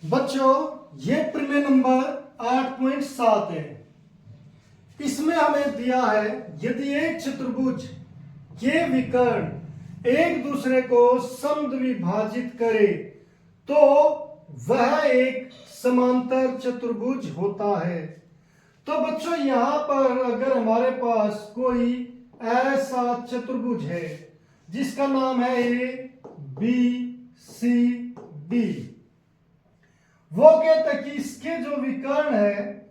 बच्चों ये प्रमेय नंबर 8.7 है। इसमें हमें दिया है यदि एक चतुर्भुज के विकर्ण एक दूसरे को समद्विभाजित करे तो वह एक समांतर चतुर्भुज होता है। तो बच्चों यहां पर अगर हमारे पास कोई ऐसा चतुर्भुज है जिसका नाम है ए बी सी डी, वो कहता है कि इसके जो विकर्ण है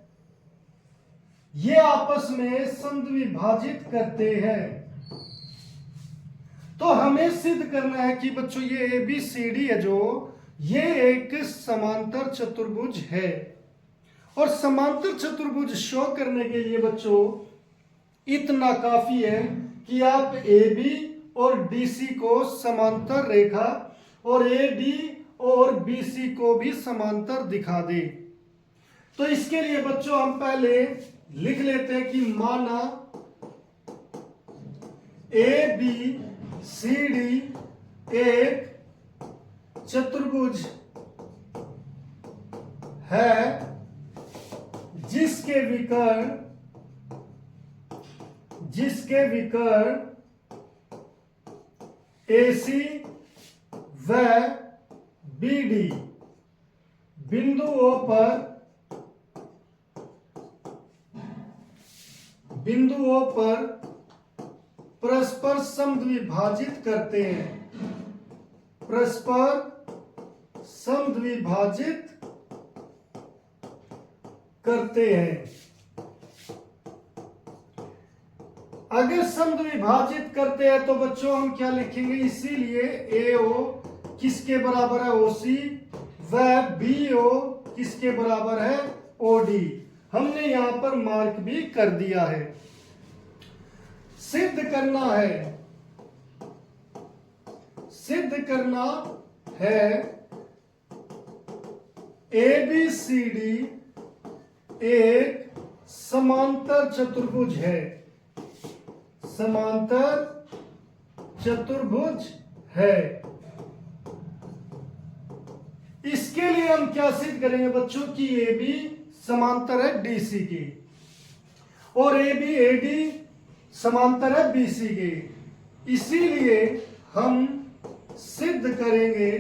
ये आपस में समद्विभाजित करते हैं। तो हमें सिद्ध करना है कि बच्चों ये ए बी सी डी है जो ये एक समांतर चतुर्भुज है। और समांतर चतुर्भुज शो करने के लिए बच्चों इतना काफी है कि आप ए बी और डी सी को समांतर रेखा और ए डी और बी सी को भी समांतर दिखा दे। तो इसके लिए बच्चों हम पहले लिख लेते हैं कि माना ए बी सी डी एक चतुर्भुज है जिसके विकर्ण AC व BD बिंदुओं पर परस्पर समद्विभाजित करते हैं। अगर समद्विभाजित करते हैं तो बच्चों हम क्या लिखेंगे, इसीलिए AO किसके बराबर है OC व BO किसके बराबर है OD। हमने यहां पर मार्क भी कर दिया है। सिद्ध करना है ABCD एक समांतर चतुर्भुज है। इसके लिए हम क्या सिद्ध करेंगे बच्चों कि AB समांतर है DC की और AB AD समांतर है BC के। इसीलिए हम सिद्ध करेंगे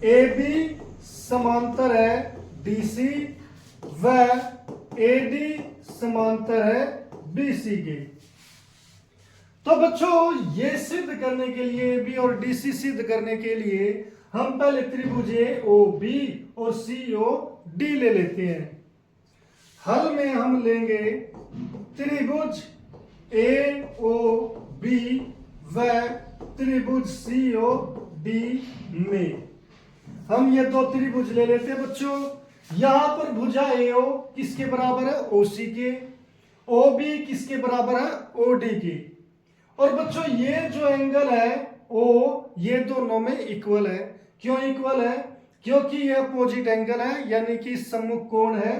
AB समांतर है DC व AD समांतर है BC के। तो बच्चों ये सिद्ध करने के लिए AB और DC सिद्ध करने के लिए हम पहले त्रिभुज AOB और COD ले लेते हैं। हल में हम लेंगे त्रिभुज AOB व त्रिभुज COD में हम ये दो त्रिभुज ले लेते हैं बच्चों। यहां पर भुजा AO किसके बराबर है OC के, OB किसके बराबर है OD के। और बच्चों ये जो एंगल है O ये दोनों में इक्वल है। क्यों इक्वल है? क्योंकि ये अपोजिट एंगल है यानी कि सम्मुख कोण है।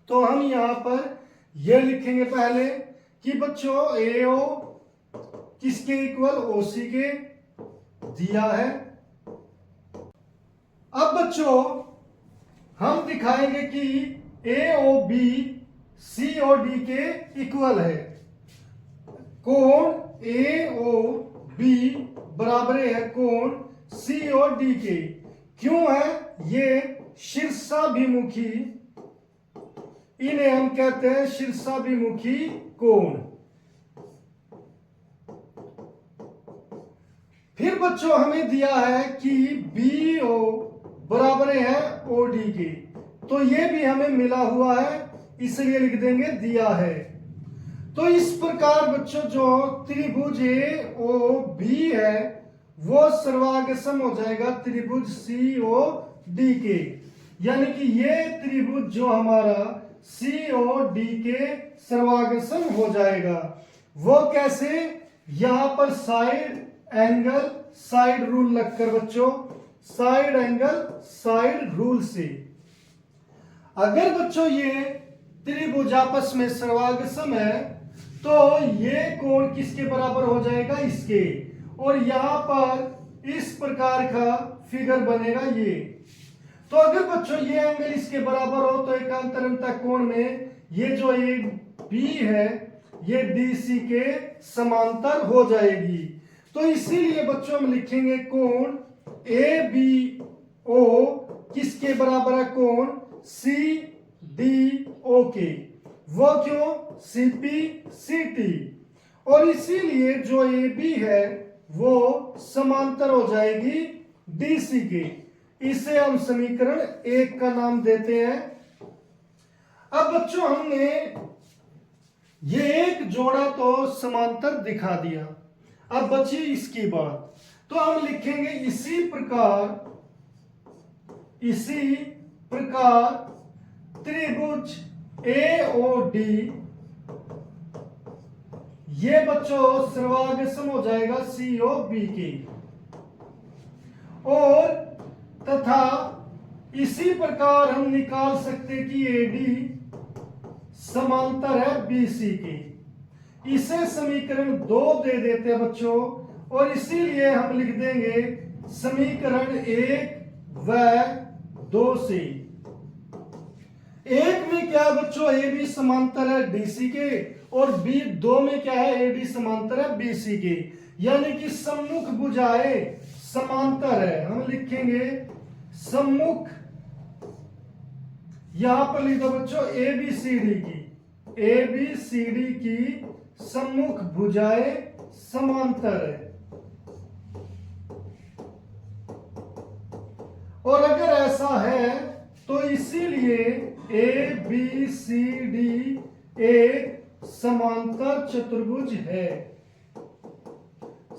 तो हम यहां पर ये लिखेंगे पहले कि बच्चों AO किसके इक्वल OC के दिया है। अब बच्चों हम दिखाएंगे कि AOB COD के इक्वल है। कोण AOB बराबर है कोण COD के। क्यों है? ये शीर्षाभिमुखी, इन्हें हम कहते हैं शीर्षाभिमुखी कोण। फिर बच्चों हमें दिया है कि BO बराबर है OD के। तो ये भी हमें मिला हुआ है इसलिए लिख देंगे दिया है। तो इस प्रकार बच्चों जो त्रिभुज AOB है वो सर्वांगसम हो जाएगा त्रिभुज COD के। यानी कि ये त्रिभुज जो हमारा COD के सर्वांगसम हो जाएगा। वो कैसे? यहां पर साइड रूल लगकर बच्चों, साइड एंगल साइड रूल से। अगर बच्चों ये त्रिभुज आपस में सर्वांगसम है तो ये कोण किसके बराबर हो जाएगा? इसके। और यहां पर इस प्रकार का फिगर बनेगा ये। तो अगर बच्चों ये एंगल इसके बराबर हो तो एकांतरता कोण में ये जो ए बी है ये डी सी के समांतर हो जाएगी। तो इसीलिए बच्चों हम लिखेंगे कोण ए बी ओ किसके बराबर है, कोण सी डी ओ के। वो क्यों, सीपी सीटी। और इसीलिए जो ए बी है वो समांतर हो जाएगी डीसी के। इसे हम समीकरण 1 का नाम देते हैं। अब बच्चों हमने ये एक जोड़ा तो समांतर दिखा दिया, अब बची इसकी बात। तो हम लिखेंगे इसी प्रकार त्रिभुज एओडी, ये बच्चों सर्वाग्रसम हो जाएगा सीओबी की, और तथा इसी प्रकार हम निकाल सकते कि एडी समांतर है बीसी की। इसे समीकरण 2 दे देते हैं बच्चों, और इसीलिए हम लिख देंगे समीकरण 1 व 2 से। 1 में क्या है बच्चों, ए बी समांतर है डीसी के, और बी 2 में क्या है, ए डी समांतर है बीसी के। यानी कि सम्मुख भुजाएं समांतर है। हम लिखेंगे सम्मुख, यहां पर लिख दो बच्चों ए बी सी डी की सम्मुख भुजाएं समांतर है। और अगर ऐसा है तो इसीलिए ए बी सी डी एक समांतर चतुर्भुज है,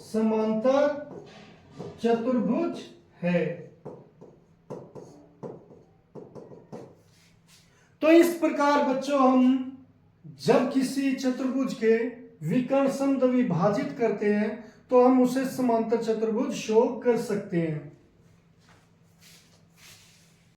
समांतर चतुर्भुज है। तो इस प्रकार बच्चों हम जब किसी चतुर्भुज के विकर्ण समद्विभाजित करते हैं तो हम उसे समांतर चतुर्भुज शो कर सकते हैं।